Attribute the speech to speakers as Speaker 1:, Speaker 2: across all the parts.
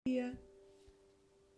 Speaker 1: Dia.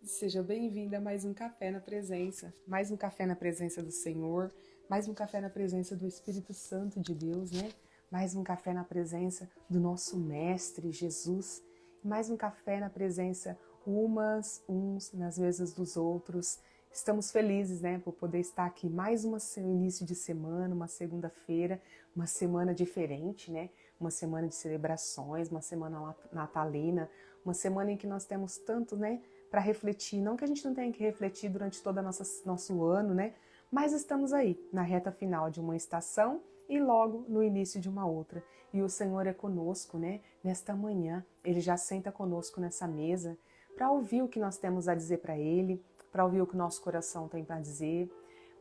Speaker 1: Seja bem-vinda a mais um Café na Presença, mais um café na presença do Senhor, mais um café na presença do Espírito Santo de Deus, né? Mais um café na presença do nosso Mestre Jesus, mais um café na presença uns nas mesas dos outros. Estamos felizes, né, por poder estar aqui mais um início de semana, uma segunda-feira, uma semana diferente, né? Uma semana de celebrações, uma semana natalina, uma semana em que nós temos tanto, né, para refletir. Não que a gente não tenha que refletir durante todo o nosso ano, né? Mas estamos aí, na reta final de uma estação e logo no início de uma outra. E o Senhor é conosco, né? Nesta manhã, Ele já senta conosco nessa mesa para ouvir o que nós temos a dizer para Ele, para ouvir o que o nosso coração tem para dizer,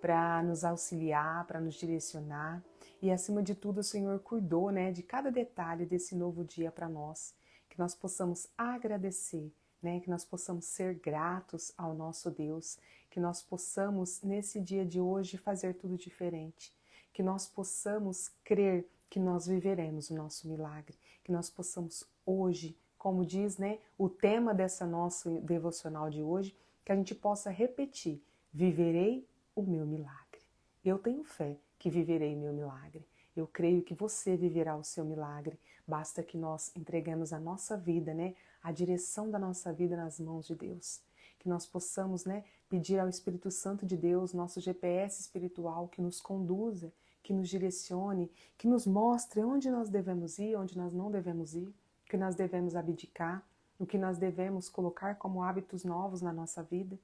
Speaker 1: para nos auxiliar, para nos direcionar. E acima de tudo, o Senhor cuidou, né, de cada detalhe desse novo dia para nós. Que nós possamos agradecer, né? Que nós possamos ser gratos ao nosso Deus, que nós possamos nesse dia de hoje fazer tudo diferente, que nós possamos crer que nós viveremos o nosso milagre, que nós possamos hoje, como diz, né, o tema dessa nossa devocional de hoje, que a gente possa repetir: viverei o meu milagre. Eu tenho fé que viverei meu milagre. Eu creio que você viverá o seu milagre. Basta que nós entreguemos a nossa vida, né, a direção da nossa vida nas mãos de Deus. Que nós possamos, né, pedir ao Espírito Santo de Deus, nosso GPS espiritual, que nos conduza, que nos direcione, que nos mostre onde nós devemos ir, onde nós não devemos ir, o que nós devemos abdicar, o que nós devemos colocar como hábitos novos na nossa vida.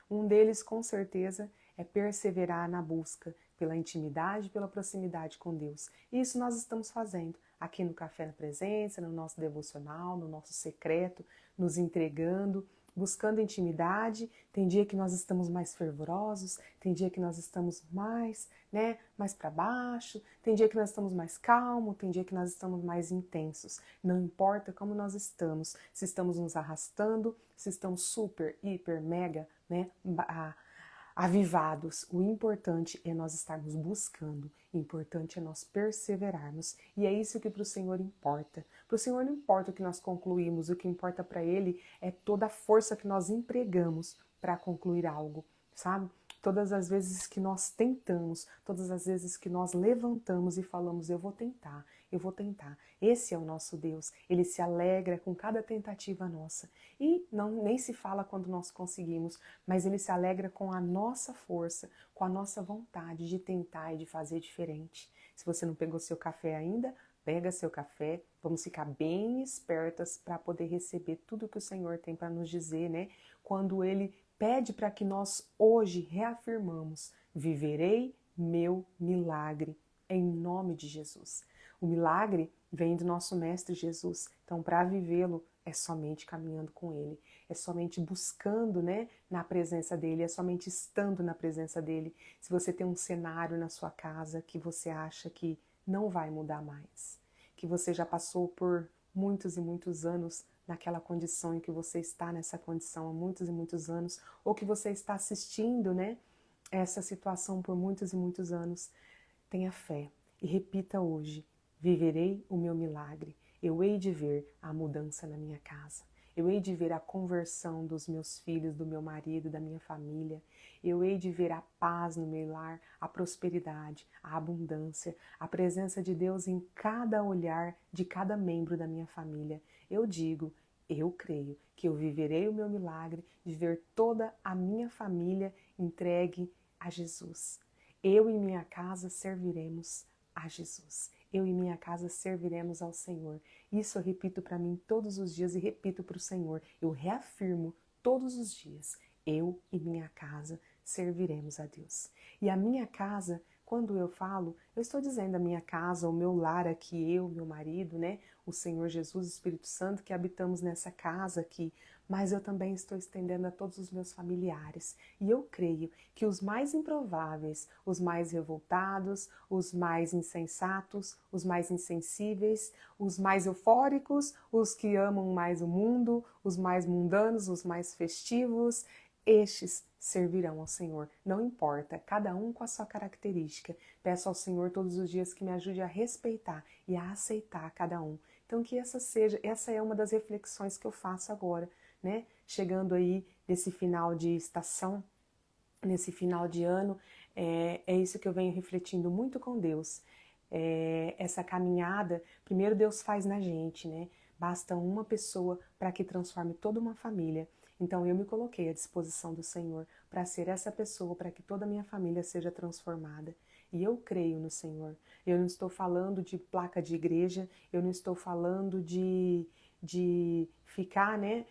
Speaker 1: Um deles, com certeza, é perseverar na busca pela intimidade, pela proximidade com Deus. E isso nós estamos fazendo aqui no Café na Presença, no nosso devocional, no nosso secreto, nos entregando, buscando intimidade. Tem dia que nós estamos mais fervorosos, tem dia que nós estamos mais, né, mais para baixo, tem dia que nós estamos mais calmos, tem dia que nós estamos mais intensos. Não importa como nós estamos, se estamos nos arrastando, se estamos super, hiper, mega, né, avivados. O importante é nós estarmos buscando, o importante é nós perseverarmos. E é isso que para o Senhor importa. Para o Senhor não importa o que nós concluímos, o que importa para Ele é toda a força que nós empregamos para concluir algo, sabe? Todas as vezes que nós tentamos, todas as vezes que nós levantamos e falamos: eu vou tentar, eu vou tentar. Esse é o nosso Deus, Ele se alegra com cada tentativa nossa. E não, nem se fala quando nós conseguimos, mas Ele se alegra com a nossa força, com a nossa vontade de tentar e de fazer diferente. Se você não pegou seu café ainda, pega seu café, vamos ficar bem espertas para poder receber tudo que o Senhor tem para nos dizer, né? Quando Ele pede para que nós hoje reafirmamos: viverei meu milagre, em nome de Jesus. O milagre vem do nosso Mestre Jesus, então para vivê-lo é somente caminhando com Ele, é somente buscando, né, na presença dEle, é somente estando na presença dEle. Se você tem um cenário na sua casa que você acha que não vai mudar mais, que você já passou por muitos e muitos anos naquela condição em que você está nessa condição há muitos e muitos anos, ou que você está assistindo, né, essa situação por muitos e muitos anos, tenha fé e repita hoje: viverei o meu milagre. Eu hei de ver a mudança na minha casa. Eu hei de ver a conversão dos meus filhos, do meu marido, da minha família. Eu hei de ver a paz no meu lar, a prosperidade, a abundância, a presença de Deus em cada olhar de cada membro da minha família. Eu digo, eu creio que eu viverei o meu milagre de ver toda a minha família entregue a Jesus. Eu e minha casa serviremos a Jesus. Eu e minha casa serviremos ao Senhor. Isso eu repito para mim todos os dias e repito para o Senhor. Eu reafirmo todos os dias: eu e minha casa serviremos a Deus. E a minha casa, quando eu falo, eu estou dizendo a minha casa, o meu lar aqui, eu, meu marido, né? O Senhor Jesus, o Espírito Santo, que habitamos nessa casa aqui. Mas eu também estou estendendo a todos os meus familiares. E eu creio que os mais improváveis, os mais revoltados, os mais insensatos, os mais insensíveis, os mais eufóricos, os que amam mais o mundo, os mais mundanos, os mais festivos, estes servirão ao Senhor. Não importa, cada um com a sua característica. Peço ao Senhor todos os dias que me ajude a respeitar e a aceitar cada um. Então que essa é uma das reflexões que eu faço agora, né? Chegando aí nesse final de estação, nesse final de ano, é isso que eu venho refletindo muito com Deus. Essa caminhada, primeiro Deus faz na gente, né? Basta uma pessoa para que transforme toda uma família. Então eu me coloquei à disposição do Senhor para ser essa pessoa, para que toda a minha família seja transformada. E eu creio no Senhor. Eu não estou falando de placa de igreja, eu não estou falando de ficar, né,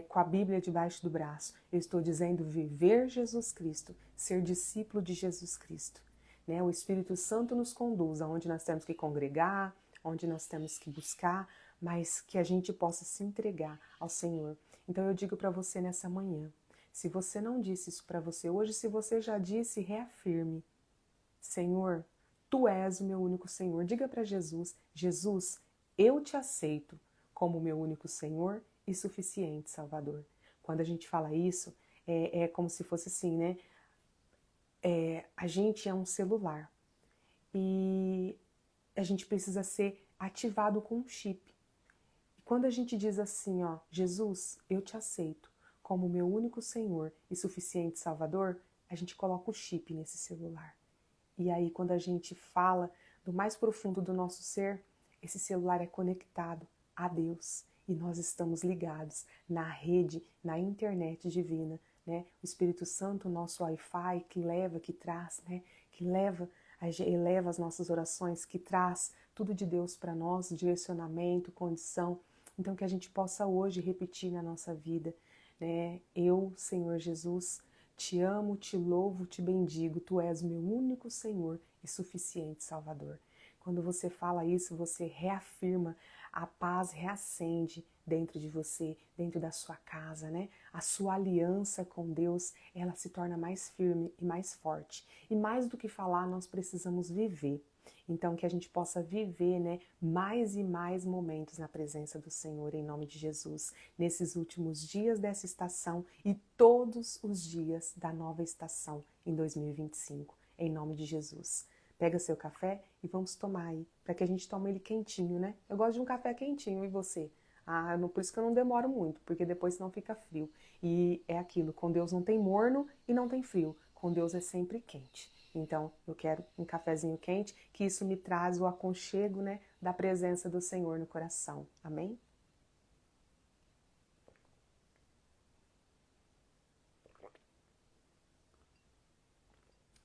Speaker 1: com a Bíblia debaixo do braço. Eu estou dizendo viver Jesus Cristo, ser discípulo de Jesus Cristo. Né? O Espírito Santo nos conduz aonde nós temos que congregar, onde nós temos que buscar, mas que a gente possa se entregar ao Senhor. Então eu digo para você nessa manhã, se você não disse isso para você hoje, se você já disse, reafirme. Senhor, Tu és o meu único Senhor. Diga para Jesus, Jesus, eu te aceito como meu único Senhor e suficiente Salvador. Quando a gente fala isso, é como se fosse assim, né? A gente é um celular e a gente precisa ser ativado com um chip. E quando a gente diz assim, ó, Jesus, eu te aceito como meu único Senhor e suficiente Salvador, a gente coloca o chip nesse celular. E aí, quando a gente fala do mais profundo do nosso ser, esse celular é conectado a Deus e nós estamos ligados na rede, na internet divina, né? O Espírito Santo, o nosso Wi-Fi, que leva, que traz, né? Que eleva as nossas orações, que traz tudo de Deus para nós, direcionamento, condição. Então, que a gente possa hoje repetir na nossa vida, né? Eu, Senhor Jesus, te amo, te louvo, te bendigo, Tu és o meu único Senhor e suficiente Salvador. Quando você fala isso, você reafirma, a paz reacende dentro de você, dentro da sua casa, né? A sua aliança com Deus, ela se torna mais firme e mais forte. E mais do que falar, nós precisamos viver. Então, que a gente possa viver, né, mais e mais momentos na presença do Senhor, em nome de Jesus, nesses últimos dias dessa estação e todos os dias da nova estação em 2025, em nome de Jesus. Pega seu café e vamos tomar aí, para que a gente tome ele quentinho, né? Eu gosto de um café quentinho, e você? Por isso que eu não demoro muito, porque depois não fica frio. E é aquilo, com Deus não tem morno e não tem frio, com Deus é sempre quente. Então, eu quero um cafezinho quente, que isso me traz o aconchego, né, da presença do Senhor no coração. Amém?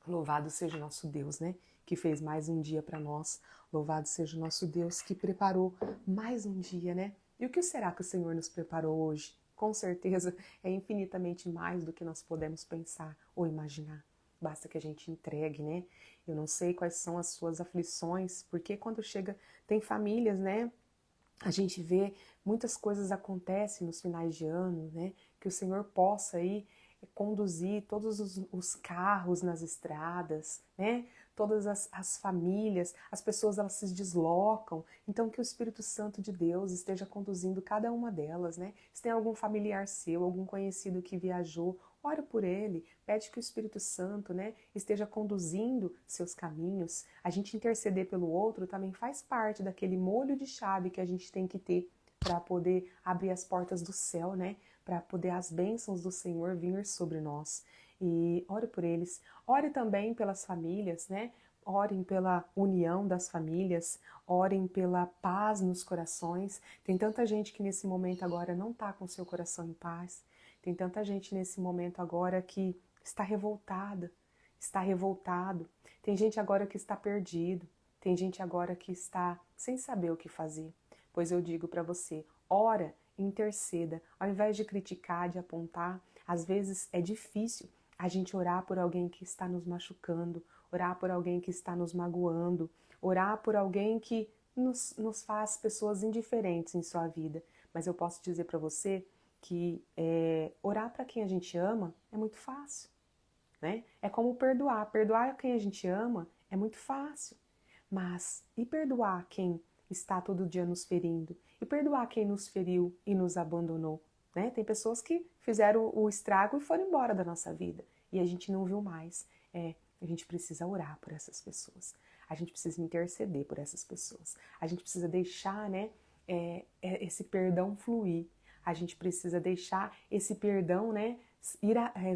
Speaker 1: Louvado seja o nosso Deus, né, que fez mais um dia para nós. Louvado seja o nosso Deus que preparou mais um dia, né? E o que será que o Senhor nos preparou hoje? Com certeza é infinitamente mais do que nós podemos pensar ou imaginar. Basta que a gente entregue, né? Eu não sei quais são as suas aflições, porque quando chega, tem famílias, né? A gente vê muitas coisas acontecem nos finais de ano, né? Que o Senhor possa aí conduzir todos os carros nas estradas, né? Todas as famílias, as pessoas elas se deslocam, então que o Espírito Santo de Deus esteja conduzindo cada uma delas, né? Se tem algum familiar seu, algum conhecido que viajou, ore por ele, pede que o Espírito Santo, né, esteja conduzindo seus caminhos. A gente interceder pelo outro também faz parte daquele molho de chave que a gente tem que ter para poder abrir as portas do céu, né? Para poder as bênçãos do Senhor vir sobre nós. E ore por eles. Ore também pelas famílias, né? Orem pela união das famílias, orem pela paz nos corações. Tem tanta gente que nesse momento agora não está com seu coração em paz. Tem tanta gente nesse momento agora que está revoltada, está revoltado. Tem gente agora que está perdido. Tem gente agora que está sem saber o que fazer. Pois eu digo para você, ora, interceda, ao invés de criticar, de apontar. Às vezes é difícil a gente orar por alguém que está nos machucando, orar por alguém que está nos magoando, orar por alguém que nos faz pessoas indiferentes em sua vida. Mas eu posso dizer para você que orar para quem a gente ama é muito fácil, né? É como perdoar. Perdoar quem a gente ama é muito fácil. Mas e perdoar quem está todo dia nos ferindo? E perdoar quem nos feriu e nos abandonou? Né? Tem pessoas que fizeram o estrago e foram embora da nossa vida. E a gente não viu mais. A gente precisa orar por essas pessoas. A gente precisa interceder por essas pessoas. A gente precisa deixar, né, esse perdão fluir. A gente precisa deixar esse perdão, né,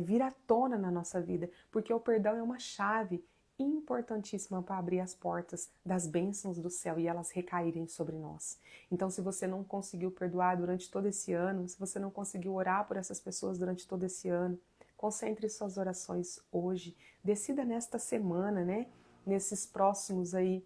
Speaker 1: vir à tona na nossa vida, porque o perdão é uma chave importantíssima para abrir as portas das bênçãos do céu e elas recaírem sobre nós. Então, se você não conseguiu perdoar durante todo esse ano, se você não conseguiu orar por essas pessoas durante todo esse ano, concentre suas orações hoje. Decida nesta semana, né? Nesses próximos aí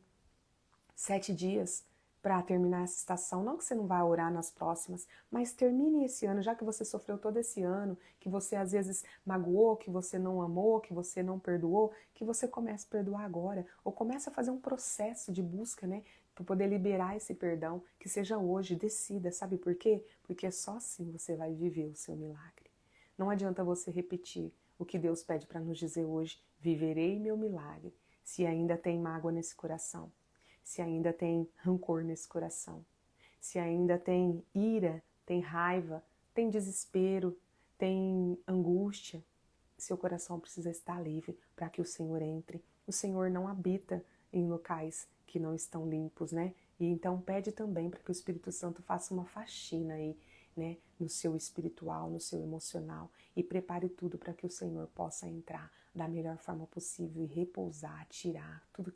Speaker 1: 7 dias para terminar essa estação. Não que você não vá orar nas próximas, mas termine esse ano, já que você sofreu todo esse ano, que você às vezes magoou, que você não amou, que você não perdoou, que você comece a perdoar agora, ou comece a fazer um processo de busca, né, para poder liberar esse perdão, que seja hoje, decida, sabe por quê? Porque só assim você vai viver o seu milagre. Não adianta você repetir o que Deus pede para nos dizer hoje, viverei meu milagre, se ainda tem mágoa nesse coração, se ainda tem rancor nesse coração, se ainda tem ira, tem raiva, tem desespero, tem angústia, seu coração precisa estar livre para que o Senhor entre. O Senhor não habita em locais que não estão limpos, né? E então pede também para que o Espírito Santo faça uma faxina aí, né, no seu espiritual, no seu emocional e prepare tudo para que o Senhor possa entrar da melhor forma possível e repousar, tirar tudo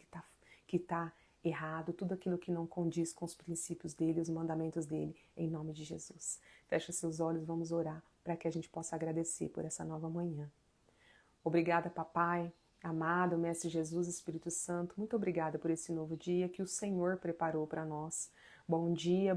Speaker 1: que tá errado, tudo aquilo que não condiz com os princípios dele, os mandamentos dele, em nome de Jesus. Feche seus olhos, vamos orar para que a gente possa agradecer por essa nova manhã. Obrigada, papai, amado Mestre Jesus, Espírito Santo, muito obrigada por esse novo dia que o Senhor preparou para nós. Bom dia,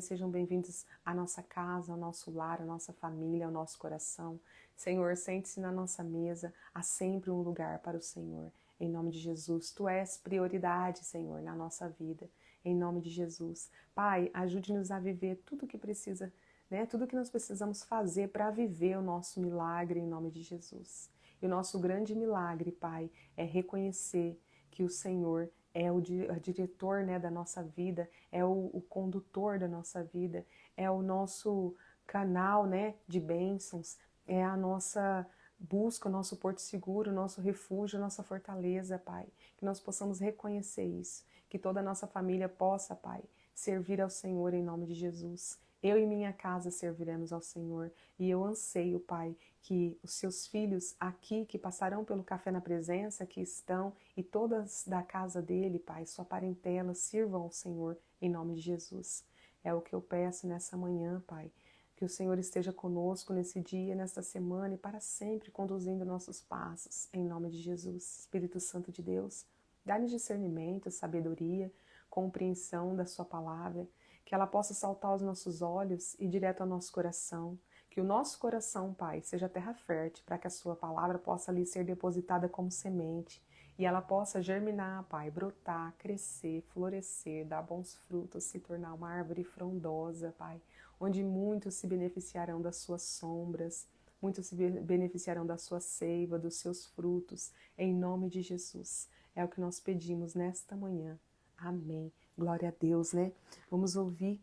Speaker 1: sejam bem-vindos à nossa casa, ao nosso lar, à nossa família, ao nosso coração. Senhor, sente-se na nossa mesa, há sempre um lugar para o Senhor. Em nome de Jesus, Tu és prioridade, Senhor, na nossa vida. Em nome de Jesus. Pai, ajude-nos a viver tudo o que precisa, né? Tudo que nós precisamos fazer para viver o nosso milagre em nome de Jesus. E o nosso grande milagre, Pai, é reconhecer que o Senhor é o diretor, né, da nossa vida, é o condutor da nossa vida, é o nosso canal, né, de bênçãos, é a nossa busca, o nosso porto seguro, o nosso refúgio, a nossa fortaleza, Pai. Que nós possamos reconhecer isso, que toda a nossa família possa, Pai, servir ao Senhor em nome de Jesus. Eu e minha casa serviremos ao Senhor e eu anseio, Pai, que os seus filhos aqui que passarão pelo Café na Presença, que estão, e todas da casa dele, Pai, sua parentela, sirvam ao Senhor em nome de Jesus. É o que eu peço nessa manhã, Pai. Que o Senhor esteja conosco nesse dia, nesta semana e para sempre conduzindo nossos passos, em nome de Jesus. Espírito Santo de Deus, dá-nos discernimento, sabedoria, compreensão da sua palavra, que ela possa saltar aos nossos olhos e direto ao nosso coração. Que o nosso coração, Pai, seja terra fértil, para que a sua palavra possa ali ser depositada como semente e ela possa germinar, Pai, brotar, crescer, florescer, dar bons frutos, se tornar uma árvore frondosa, Pai, onde muitos se beneficiarão das suas sombras, muitos se beneficiarão da sua seiva, dos seus frutos, em nome de Jesus. É o que nós pedimos nesta manhã. Amém. Glória a Deus, né? Vamos ouvir,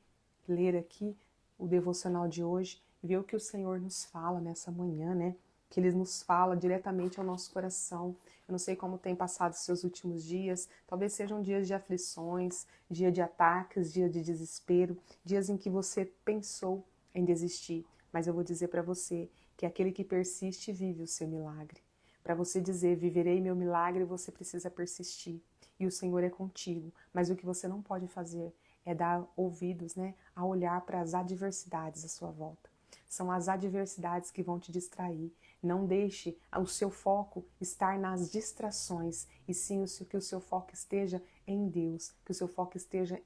Speaker 1: ler aqui o devocional de hoje, ver o que o Senhor nos fala nessa manhã, né? Que Ele nos fala diretamente ao nosso coração. Eu não sei como tem passado os seus últimos dias, talvez sejam dias de aflições, dia de ataques, dia de desespero, dias em que você pensou em desistir. Mas eu vou dizer para você que aquele que persiste vive o seu milagre. Para você dizer, viverei meu milagre, você precisa persistir. E o Senhor é contigo. Mas o que você não pode fazer é dar ouvidos, né, a olhar para as adversidades à sua volta. São as adversidades que vão te distrair. Não deixe o seu foco estar nas distrações, e sim que o seu foco esteja em Deus, que o seu foco esteja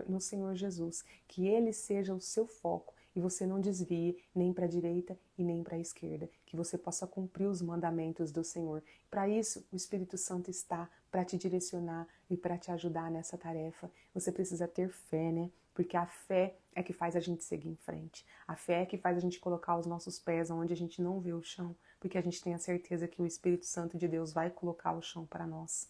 Speaker 1: no Senhor Jesus, que Ele seja o seu foco e você não desvie nem para a direita e nem para a esquerda, que você possa cumprir os mandamentos do Senhor. Para isso, o Espírito Santo está para te direcionar e para te ajudar nessa tarefa. Você precisa ter fé, né? Porque a fé é que faz a gente seguir em frente. A fé é que faz a gente colocar os nossos pés onde a gente não vê o chão, porque a gente tem a certeza que o Espírito Santo de Deus vai colocar o chão para nós.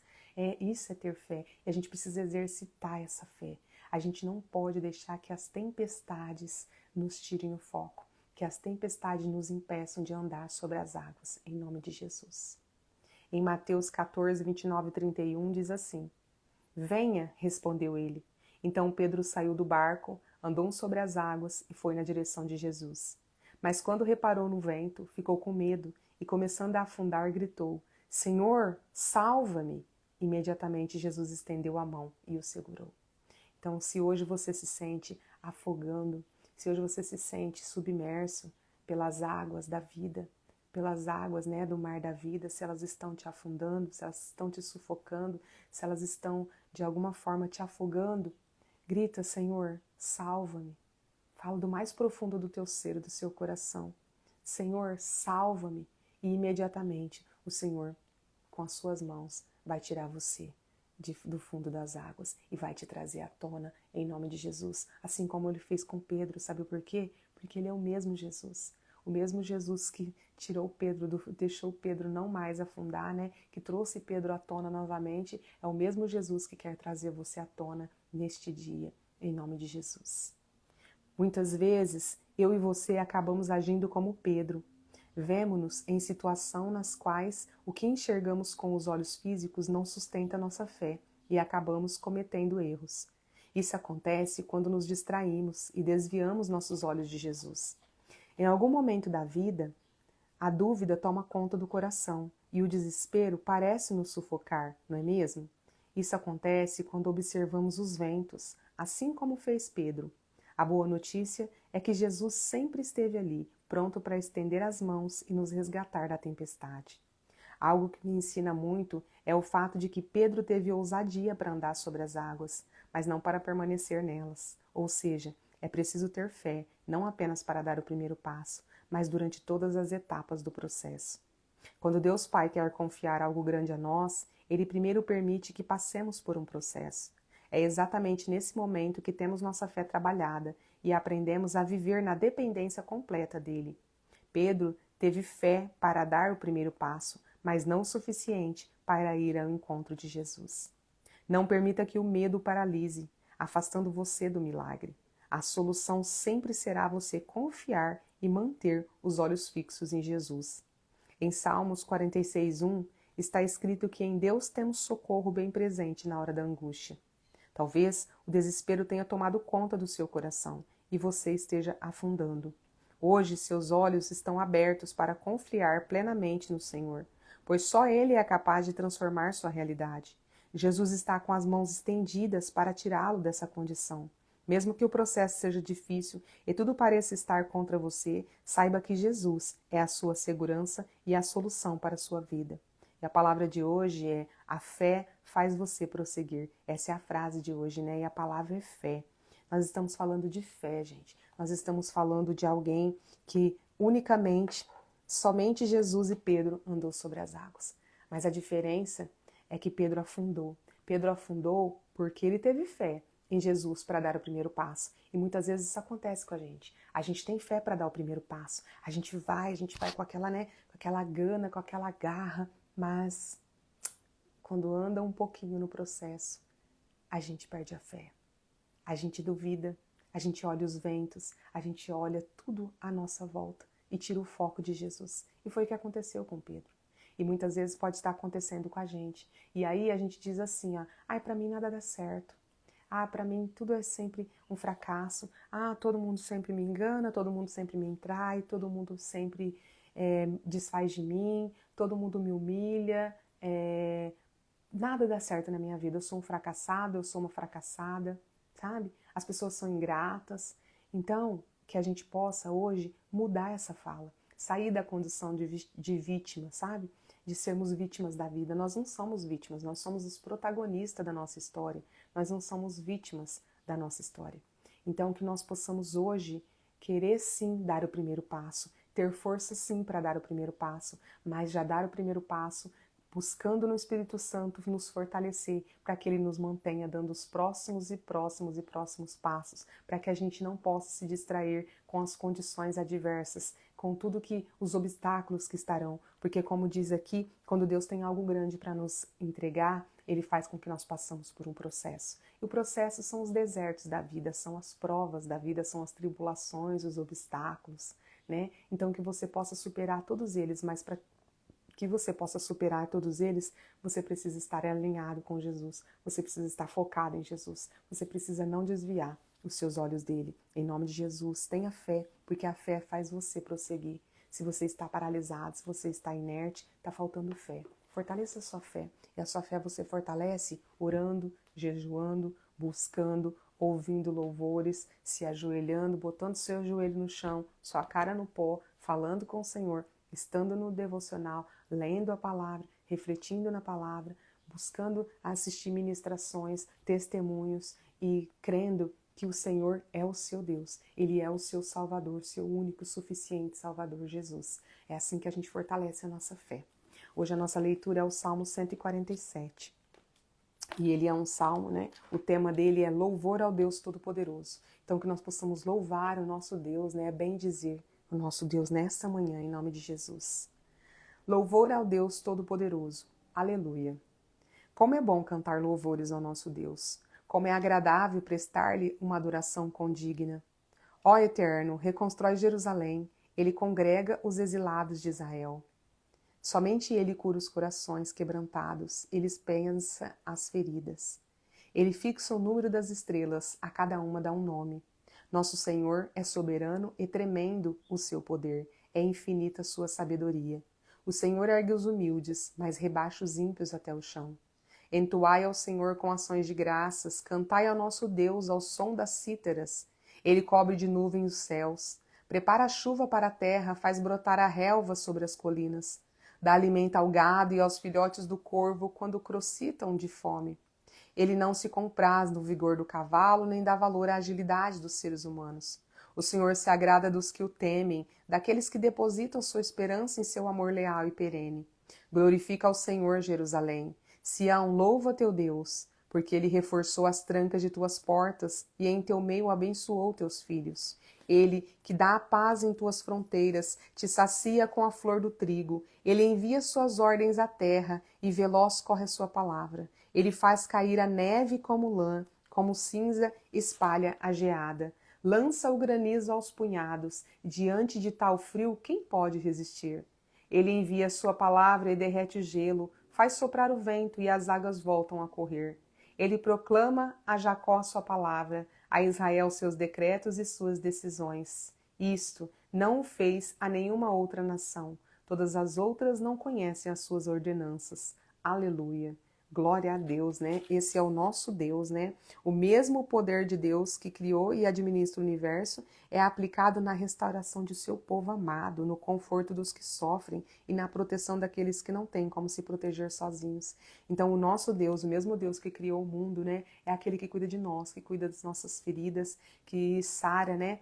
Speaker 1: Isso é ter fé, e a gente precisa exercitar essa fé. A gente não pode deixar que as tempestades nos tirem o foco, que as tempestades nos impeçam de andar sobre as águas, em nome de Jesus. Em Mateus 14, 29 e 31 diz assim: Venha, respondeu ele, Então Pedro saiu do barco, andou sobre as águas e foi na direção de Jesus. Mas quando reparou no vento, ficou com medo e, começando a afundar, gritou: Senhor, salva-me! Imediatamente Jesus estendeu a mão e o segurou. Então, se hoje você se sente afogando, se hoje você se sente submerso pelas águas da vida, pelas águas, né, do mar da vida, se elas estão te afundando, se elas estão te sufocando, se elas estão de alguma forma te afogando, grita: Senhor, salva-me. Fala do mais profundo do teu ser, do seu coração. Senhor, salva-me. E imediatamente o Senhor, com as suas mãos, vai tirar você do fundo das águas e vai te trazer à tona em nome de Jesus. Assim como ele fez com Pedro, sabe por quê? Porque ele é o mesmo Jesus. O mesmo Jesus que tirou Pedro, deixou Pedro não mais afundar, né? Que trouxe Pedro à tona novamente, é o mesmo Jesus que quer trazer você à tona neste dia, em nome de Jesus. Muitas vezes, eu e você acabamos agindo como Pedro. Vemo-nos em situação nas quais o que enxergamos com os olhos físicos não sustenta nossa fé e acabamos cometendo erros. Isso acontece quando nos distraímos e desviamos nossos olhos de Jesus. Em algum momento da vida, a dúvida toma conta do coração e o desespero parece nos sufocar, não é mesmo? Isso acontece quando observamos os ventos, assim como fez Pedro. A boa notícia é que Jesus sempre esteve ali, pronto para estender as mãos e nos resgatar da tempestade. Algo que me ensina muito é o fato de que Pedro teve ousadia para andar sobre as águas, mas não para permanecer nelas. Ou seja, é preciso ter fé, não apenas para dar o primeiro passo, mas durante todas as etapas do processo. Quando Deus Pai quer confiar algo grande a nós, Ele primeiro permite que passemos por um processo. É exatamente nesse momento que temos nossa fé trabalhada e aprendemos a viver na dependência completa dele. Pedro teve fé para dar o primeiro passo, mas não o suficiente para ir ao encontro de Jesus. Não permita que o medo o paralise, afastando você do milagre. A solução sempre será você confiar e manter os olhos fixos em Jesus. Em Salmos 46:1 está escrito que em Deus temos socorro bem presente na hora da angústia. Talvez o desespero tenha tomado conta do seu coração e você esteja afundando. Hoje seus olhos estão abertos para confiar plenamente no Senhor, pois só Ele é capaz de transformar sua realidade. Jesus está com as mãos estendidas para tirá-lo dessa condição. Mesmo que o processo seja difícil e tudo pareça estar contra você, saiba que Jesus é a sua segurança e a solução para a sua vida. E a palavra de hoje é: a fé faz você prosseguir. Essa é a frase de hoje, né? E a palavra é fé. Nós estamos falando de fé, gente. Nós estamos falando de alguém que unicamente, somente Jesus e Pedro andou sobre as águas. Mas a diferença é que Pedro afundou. Pedro afundou porque ele teve fé em Jesus para dar o primeiro passo. E muitas vezes isso acontece com a gente. A gente tem fé para dar o primeiro passo. A gente vai com aquela, né, com aquela gana, com aquela garra, mas quando anda um pouquinho no processo, a gente perde a fé. A gente duvida, a gente olha os ventos, a gente olha tudo à nossa volta e tira o foco de Jesus. E foi o que aconteceu com Pedro. E muitas vezes pode estar acontecendo com a gente. E aí a gente diz assim, ó, ai, para mim nada dá certo. Ah, para mim tudo é sempre um fracasso. Ah, todo mundo sempre me engana, todo mundo sempre me trai, todo mundo sempre desfaz de mim, todo mundo me humilha. Nada dá certo na minha vida. Eu sou um fracassado, eu sou uma fracassada, sabe? As pessoas são ingratas. Então, que a gente possa hoje mudar essa fala. Sair da condição de vítima, sabe? De sermos vítimas da vida. Nós não somos vítimas, nós somos os protagonistas da nossa história. Nós não somos vítimas da nossa história. Então, que nós possamos hoje querer sim dar o primeiro passo, ter força sim para dar o primeiro passo, mas já dar o primeiro passo buscando no Espírito Santo nos fortalecer para que Ele nos mantenha dando os próximos e próximos e próximos passos, para que a gente não possa se distrair com as condições adversas, com tudo que os obstáculos que estarão, porque como diz aqui, quando Deus tem algo grande para nos entregar, Ele faz com que nós passamos por um processo. E o processo são os desertos da vida, são as provas da vida, são as tribulações, os obstáculos, né? Então que você possa superar todos eles, mas para que você possa superar todos eles, você precisa estar alinhado com Jesus, você precisa estar focado em Jesus, você precisa não desviar os seus olhos dele. Em nome de Jesus, tenha fé, porque a fé faz você prosseguir. Se você está paralisado, se você está inerte, está faltando fé. Fortaleça a sua fé. E a sua fé você fortalece orando, jejuando, buscando, ouvindo louvores, se ajoelhando, botando seu joelho no chão, sua cara no pó, falando com o Senhor, estando no devocional, lendo a palavra, refletindo na palavra, buscando assistir ministrações, testemunhos e crendo que o Senhor é o seu Deus, Ele é o seu Salvador, seu único, suficiente Salvador, Jesus. É assim que a gente fortalece a nossa fé. Hoje a nossa leitura é o Salmo 147. E ele é um salmo, né? O tema dele é louvor ao Deus Todo-Poderoso. Então que nós possamos louvar o nosso Deus, né? Bem dizer o nosso Deus nesta manhã, em nome de Jesus. Louvor ao Deus Todo-Poderoso. Aleluia. Como é bom cantar louvores ao nosso Deus. Como é agradável prestar-lhe uma adoração condigna. Ó Eterno, reconstrói Jerusalém. Ele congrega os exilados de Israel. Somente Ele cura os corações quebrantados, Ele pensa as feridas. Ele fixa o número das estrelas, a cada uma dá um nome. Nosso Senhor é soberano e tremendo o seu poder, é infinita a sua sabedoria. O Senhor ergue os humildes, mas rebaixa os ímpios até o chão. Entoai ao Senhor com ações de graças, cantai ao nosso Deus ao som das cítaras. Ele cobre de nuvem os céus, prepara a chuva para a terra, faz brotar a relva sobre as colinas. Dá alimento ao gado e aos filhotes do corvo quando crocitam de fome. Ele não se compraz no vigor do cavalo, nem dá valor à agilidade dos seres humanos. O Senhor se agrada dos que o temem, daqueles que depositam sua esperança em seu amor leal e perene. Glorifica ao Senhor, Jerusalém. Sião, louva teu Deus, porque ele reforçou as trancas de tuas portas e em teu meio abençoou teus filhos. Ele, que dá a paz em tuas fronteiras, te sacia com a flor do trigo. Ele envia suas ordens à terra e veloz corre a sua palavra. Ele faz cair a neve como lã, como cinza espalha a geada. Lança o granizo aos punhados. Diante de tal frio, quem pode resistir? Ele envia sua palavra e derrete o gelo, faz soprar o vento e as águas voltam a correr. Ele proclama a Jacó sua palavra, a Israel seus decretos e suas decisões. Isto não o fez a nenhuma outra nação. Todas as outras não conhecem as suas ordenanças. Aleluia. Glória a Deus, né? Esse é o nosso Deus, né? O mesmo poder de Deus que criou e administra o universo é aplicado na restauração de seu povo amado, no conforto dos que sofrem e na proteção daqueles que não têm como se proteger sozinhos. Então, o nosso Deus, o mesmo Deus que criou o mundo, né? É aquele que cuida de nós, que cuida das nossas feridas, que sara, né?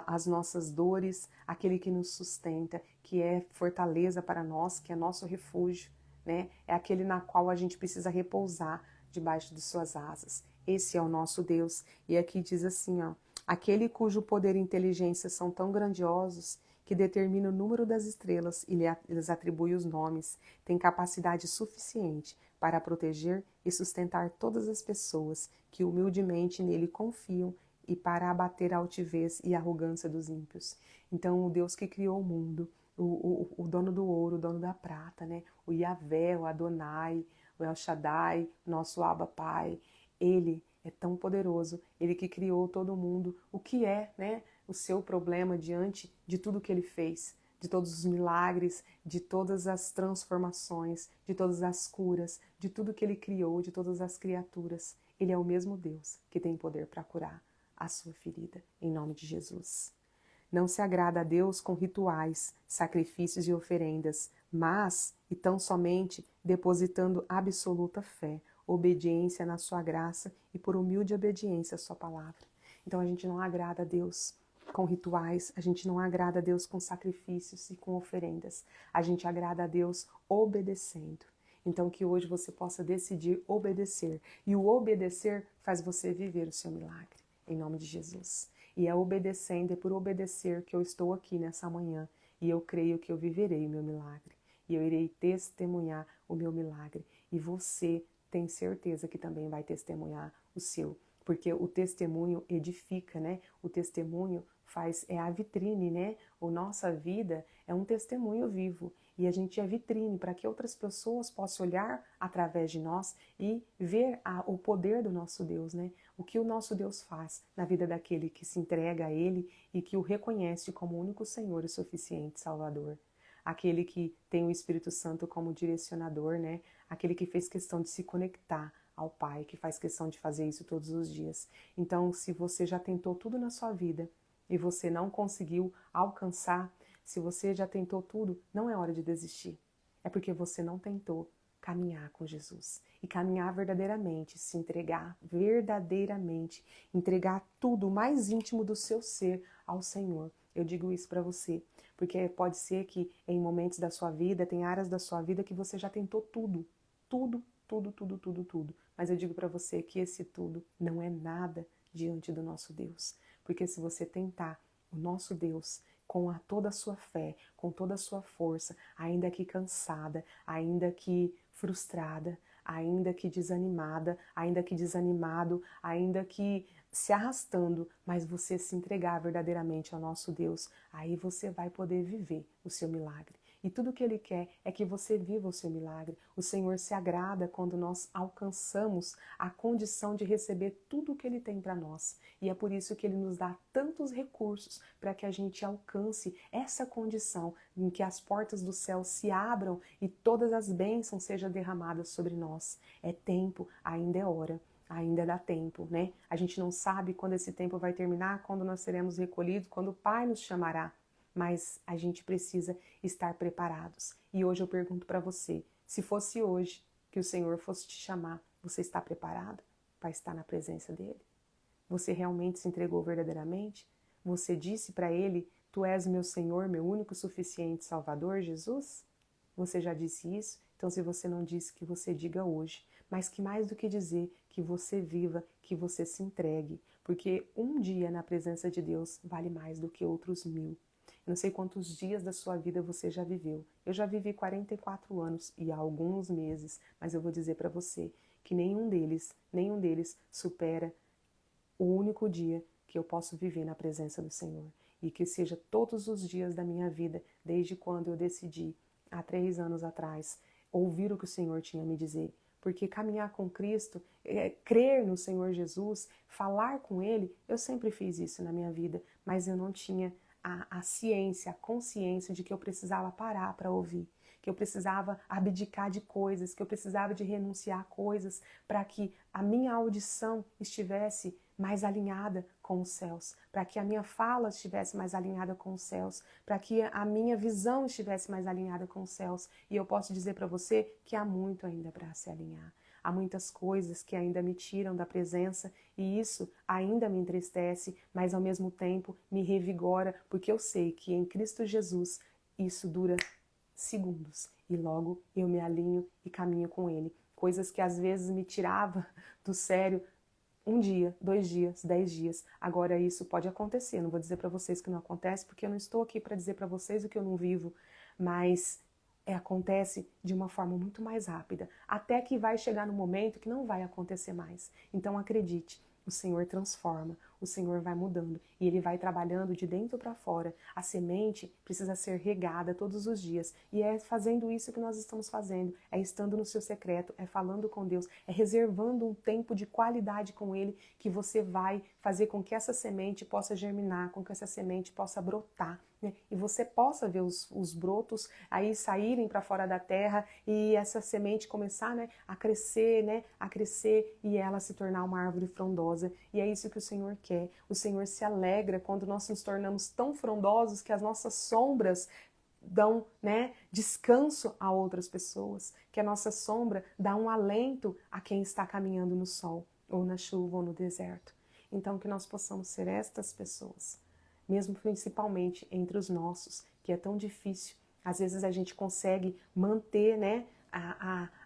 Speaker 1: As nossas dores, aquele que nos sustenta, que é fortaleza para nós, que é nosso refúgio. Né? É aquele na qual a gente precisa repousar debaixo de suas asas. Esse é o nosso Deus. E aqui diz assim, ó, aquele cujo poder e inteligência são tão grandiosos que determina o número das estrelas e lhes atribui os nomes, tem capacidade suficiente para proteger e sustentar todas as pessoas que humildemente nele confiam e para abater a altivez e a arrogância dos ímpios. Então, o Deus que criou o mundo, o dono do ouro, o dono da prata, né? O Yahvé, o Adonai, o El Shaddai, nosso Abba Pai, ele é tão poderoso, ele que criou todo mundo. O que é, né, o seu problema diante de tudo que ele fez, de todos os milagres, de todas as transformações, de todas as curas, de tudo que ele criou, de todas as criaturas. Ele é o mesmo Deus que tem poder para curar a sua ferida, em nome de Jesus. Não se agrada a Deus com rituais, sacrifícios e oferendas, mas, e tão somente, depositando absoluta fé, obediência na sua graça e por humilde obediência à sua palavra. Então a gente não agrada a Deus com rituais, a gente não agrada a Deus com sacrifícios e com oferendas. A gente agrada a Deus obedecendo. Então que hoje você possa decidir obedecer. E o obedecer faz você viver o seu milagre. Em nome de Jesus. E é obedecendo, é por obedecer que eu estou aqui nessa manhã. E eu creio que eu viverei o meu milagre. E eu irei testemunhar o meu milagre. E você tem certeza que também vai testemunhar o seu. Porque o testemunho edifica, né? O testemunho é a vitrine, né? A nossa vida é um testemunho vivo e a gente é vitrine para que outras pessoas possam olhar através de nós e ver o poder do nosso Deus, né? O que o nosso Deus faz na vida daquele que se entrega a Ele e que o reconhece como o único Senhor e suficiente Salvador. Aquele que tem o Espírito Santo como direcionador, né? Aquele que fez questão de se conectar ao Pai, que faz questão de fazer isso todos os dias. Então, se você já tentou tudo na sua vida e você não conseguiu alcançar, se você já tentou tudo, não é hora de desistir. É porque você não tentou caminhar com Jesus. E caminhar verdadeiramente, se entregar verdadeiramente, entregar tudo, o mais íntimo do seu ser ao Senhor. Eu digo isso para você, porque pode ser que em momentos da sua vida, tem áreas da sua vida que você já tentou tudo, tudo, tudo, tudo, tudo, tudo. Mas eu digo para você que esse tudo não é nada diante do nosso Deus. Porque se você tentar o nosso Deus com toda a sua fé, com toda a sua força, ainda que cansada, ainda que frustrada, ainda que desanimada, ainda que desanimado, ainda que se arrastando, mas você se entregar verdadeiramente ao nosso Deus, aí você vai poder viver o seu milagre. E tudo que Ele quer é que você viva o seu milagre. O Senhor se agrada quando nós alcançamos a condição de receber tudo o que Ele tem para nós. E é por isso que Ele nos dá tantos recursos para que a gente alcance essa condição em que as portas do céu se abram e todas as bênçãos sejam derramadas sobre nós. É tempo, ainda é hora. Ainda dá tempo, né? A gente não sabe quando esse tempo vai terminar, quando nós seremos recolhidos, quando o Pai nos chamará. Mas a gente precisa estar preparados. E hoje eu pergunto para você, se fosse hoje que o Senhor fosse te chamar, você está preparado para estar na presença dEle? Você realmente se entregou verdadeiramente? Você disse para Ele, Tu és meu Senhor, meu único suficiente Salvador, Jesus? Você já disse isso? Então, se você não disse, que você diga hoje. Mas que mais do que dizer, que você viva, que você se entregue. Porque um dia na presença de Deus vale mais do que outros 1000. Eu não sei quantos dias da sua vida você já viveu. Eu já vivi 44 anos e há alguns meses, mas eu vou dizer para você que nenhum deles supera o único dia que eu posso viver na presença do Senhor. E que seja todos os dias da minha vida, desde quando eu decidi, há 3 anos atrás, ouvir o que o Senhor tinha a me dizer. Porque caminhar com Cristo, crer no Senhor Jesus, falar com Ele, eu sempre fiz isso na minha vida, mas eu não tinha a ciência, a consciência de que eu precisava parar para ouvir, que eu precisava abdicar de coisas, que eu precisava de renunciar a coisas para que a minha audição estivesse mais alinhada com os céus, para que a minha fala estivesse mais alinhada com os céus, para que a minha visão estivesse mais alinhada com os céus. E eu posso dizer para você que há muito ainda para se alinhar. Há muitas coisas que ainda me tiram da presença e isso ainda me entristece, mas ao mesmo tempo me revigora, porque eu sei que em Cristo Jesus isso dura segundos e logo eu me alinho e caminho com Ele. Coisas que às vezes me tirava do sério 1 dia, 2 dias, 10 dias. Agora isso pode acontecer. Não vou dizer para vocês que não acontece, porque eu não estou aqui para dizer para vocês o que eu não vivo, mas acontece de uma forma muito mais rápida, até que vai chegar no momento que não vai acontecer mais. Então acredite, o Senhor transforma, o Senhor vai mudando e Ele vai trabalhando de dentro para fora. A semente precisa ser regada todos os dias e é fazendo isso que nós estamos fazendo, é estando no seu secreto, é falando com Deus, é reservando um tempo de qualidade com Ele que você vai fazer com que essa semente possa germinar, com que essa semente possa brotar, né? E você possa ver os brotos aí saírem para fora da terra e essa semente começar, né, a crescer e ela se tornar uma árvore frondosa. E é isso que o Senhor quer. O Senhor se alegra quando nós nos tornamos tão frondosos que as nossas sombras dão, né, descanso a outras pessoas, que a nossa sombra dá um alento a quem está caminhando no sol, ou na chuva, ou no deserto. Então que nós possamos ser estas pessoas, mesmo principalmente entre os nossos, que é tão difícil. Às vezes a gente consegue manter, né,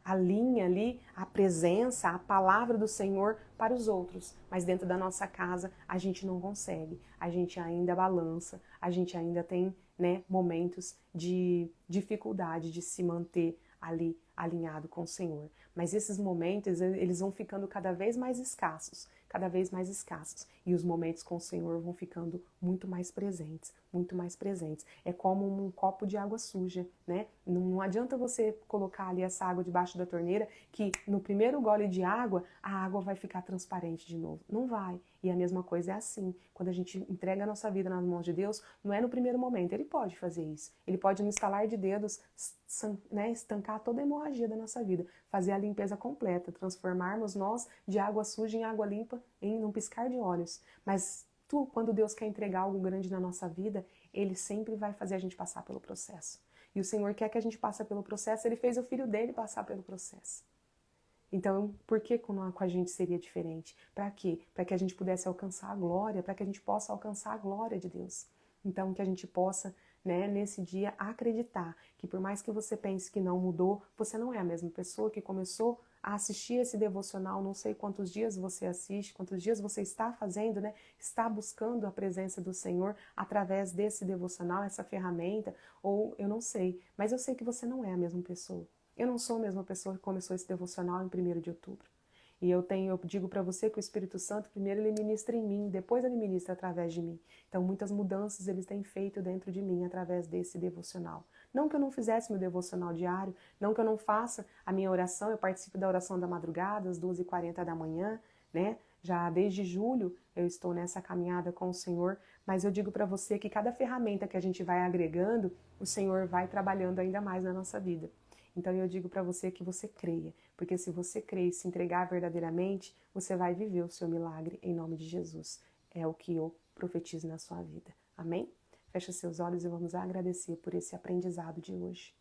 Speaker 1: a linha ali, a presença, a palavra do Senhor para os outros, mas dentro da nossa casa a gente não consegue, a gente ainda balança, a gente ainda tem, né, momentos de dificuldade de se manter ali alinhado com o Senhor. Mas esses momentos, eles vão ficando cada vez mais escassos, cada vez mais escassos e os momentos com o Senhor vão ficando muito mais presentes, muito mais presentes. É como um copo de água suja, né? Não adianta você colocar ali essa água debaixo da torneira que no primeiro gole de água a água vai ficar transparente de novo. Não vai. E a mesma coisa é assim. Quando a gente entrega a nossa vida nas mãos de Deus, não é no primeiro momento. Ele pode fazer isso. Ele pode, no estalar de dedos, né, estancar toda a hemorragia da nossa vida, fazer a limpeza completa, transformarmos nós de água suja em água limpa em um piscar de olhos. Mas quando Deus quer entregar algo grande na nossa vida, Ele sempre vai fazer a gente passar pelo processo. E o Senhor quer que a gente passe pelo processo, Ele fez o Filho dele passar pelo processo. Então, por que com a gente seria diferente? Para quê? Para que a gente pudesse alcançar a glória, para que a gente possa alcançar a glória de Deus. Então, que a gente possa, né, nesse dia, acreditar que por mais que você pense que não mudou, você não é a mesma pessoa que começou a assistir esse devocional, não sei quantos dias você assiste, quantos dias você está fazendo, né? Está buscando a presença do Senhor através desse devocional, essa ferramenta, ou eu não sei, mas eu sei que você não é a mesma pessoa. Eu não sou a mesma pessoa que começou esse devocional em 1º de outubro. E eu digo para você que o Espírito Santo, primeiro ele ministra em mim, depois ele ministra através de mim. Então muitas mudanças ele tem feito dentro de mim através desse devocional. Não que eu não fizesse meu devocional diário, não que eu não faça a minha oração, eu participo da oração da madrugada, às 2h40 da manhã, né? Já desde julho eu estou nessa caminhada com o Senhor, mas eu digo para você que cada ferramenta que a gente vai agregando, o Senhor vai trabalhando ainda mais na nossa vida. Então eu digo para você que você creia, porque se você crer e se entregar verdadeiramente, você vai viver o seu milagre em nome de Jesus. É o que eu profetizo na sua vida. Amém? Fecha seus olhos e vamos agradecer por esse aprendizado de hoje.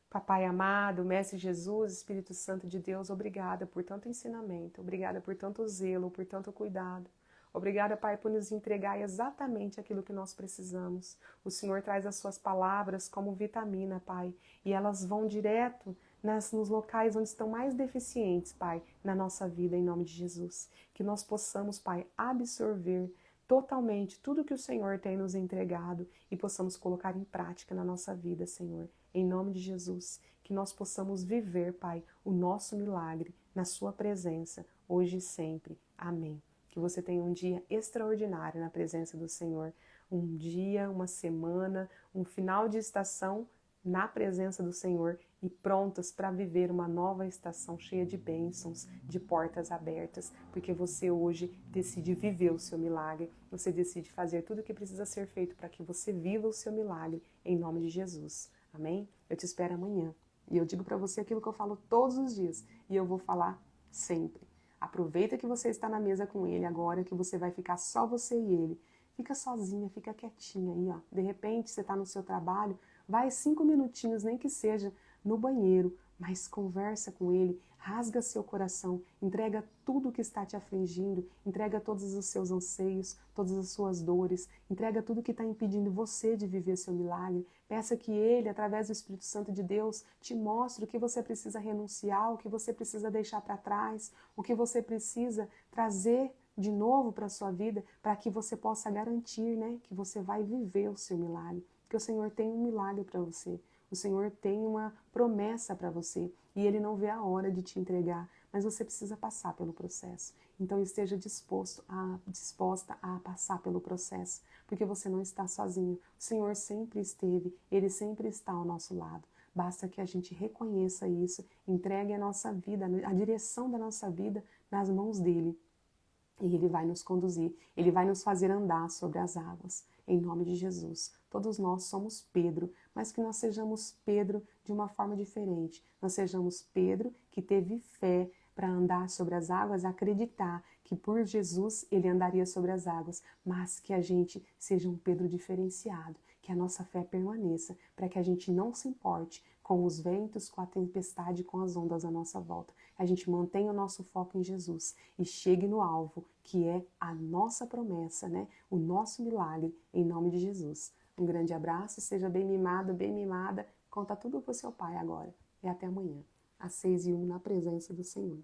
Speaker 1: Papai amado, Mestre Jesus, Espírito Santo de Deus, obrigada por tanto ensinamento, obrigada por tanto zelo, por tanto cuidado. Obrigada, Pai, por nos entregar exatamente aquilo que nós precisamos. O Senhor traz as suas palavras como vitamina, Pai, e elas vão direto nos locais onde estão mais deficientes, Pai, na nossa vida, em nome de Jesus. Que nós possamos, Pai, absorver totalmente tudo que o Senhor tem nos entregado e possamos colocar em prática na nossa vida, Senhor. Em nome de Jesus, que nós possamos viver, Pai, o nosso milagre na sua presença, hoje e sempre. Amém. Que você tenha um dia extraordinário na presença do Senhor. Um dia, uma semana, um final de estação na presença do Senhor e prontas para viver uma nova estação cheia de bênçãos, de portas abertas, porque você hoje decide viver o seu milagre, você decide fazer tudo o que precisa ser feito para que você viva o seu milagre, em nome de Jesus. Amém? Eu te espero amanhã. E eu digo para você aquilo que eu falo todos os dias, e eu vou falar sempre. Aproveita que você está na mesa com ele agora, que você vai ficar só você e ele. Fica sozinha, fica quietinha aí, ó. De repente, você está no seu trabalho, vai 5 minutinhos, nem que seja no banheiro, mas conversa com ele, rasga seu coração, entrega tudo o que está te afligindo, entrega todos os seus anseios, todas as suas dores, entrega tudo que está impedindo você de viver seu milagre. Peça que ele, através do Espírito Santo de Deus, te mostre o que você precisa renunciar, o que você precisa deixar para trás, o que você precisa trazer de novo para a sua vida, para que você possa garantir, né, que você vai viver o seu milagre. Porque o Senhor tem um milagre para você. O Senhor tem uma promessa para você e Ele não vê a hora de te entregar, mas você precisa passar pelo processo. Então esteja disposta a passar pelo processo, porque você não está sozinho. O Senhor sempre esteve, Ele sempre está ao nosso lado. Basta que a gente reconheça isso, entregue a nossa vida, a direção da nossa vida nas mãos dEle. E Ele vai nos conduzir, Ele vai nos fazer andar sobre as águas, em nome de Jesus. Todos nós somos Pedro, mas que nós sejamos Pedro de uma forma diferente. Nós sejamos Pedro que teve fé para andar sobre as águas, acreditar que por Jesus ele andaria sobre as águas, mas que a gente seja um Pedro diferenciado, que a nossa fé permaneça, para que a gente não se importe com os ventos, com a tempestade, com as ondas à nossa volta. A gente mantenha o nosso foco em Jesus e chegue no alvo, que é a nossa promessa, né? O nosso milagre, em nome de Jesus. Um grande abraço, seja bem mimado, bem mimada. Conta tudo para o seu pai agora. E até amanhã, às 6h01, na presença do Senhor.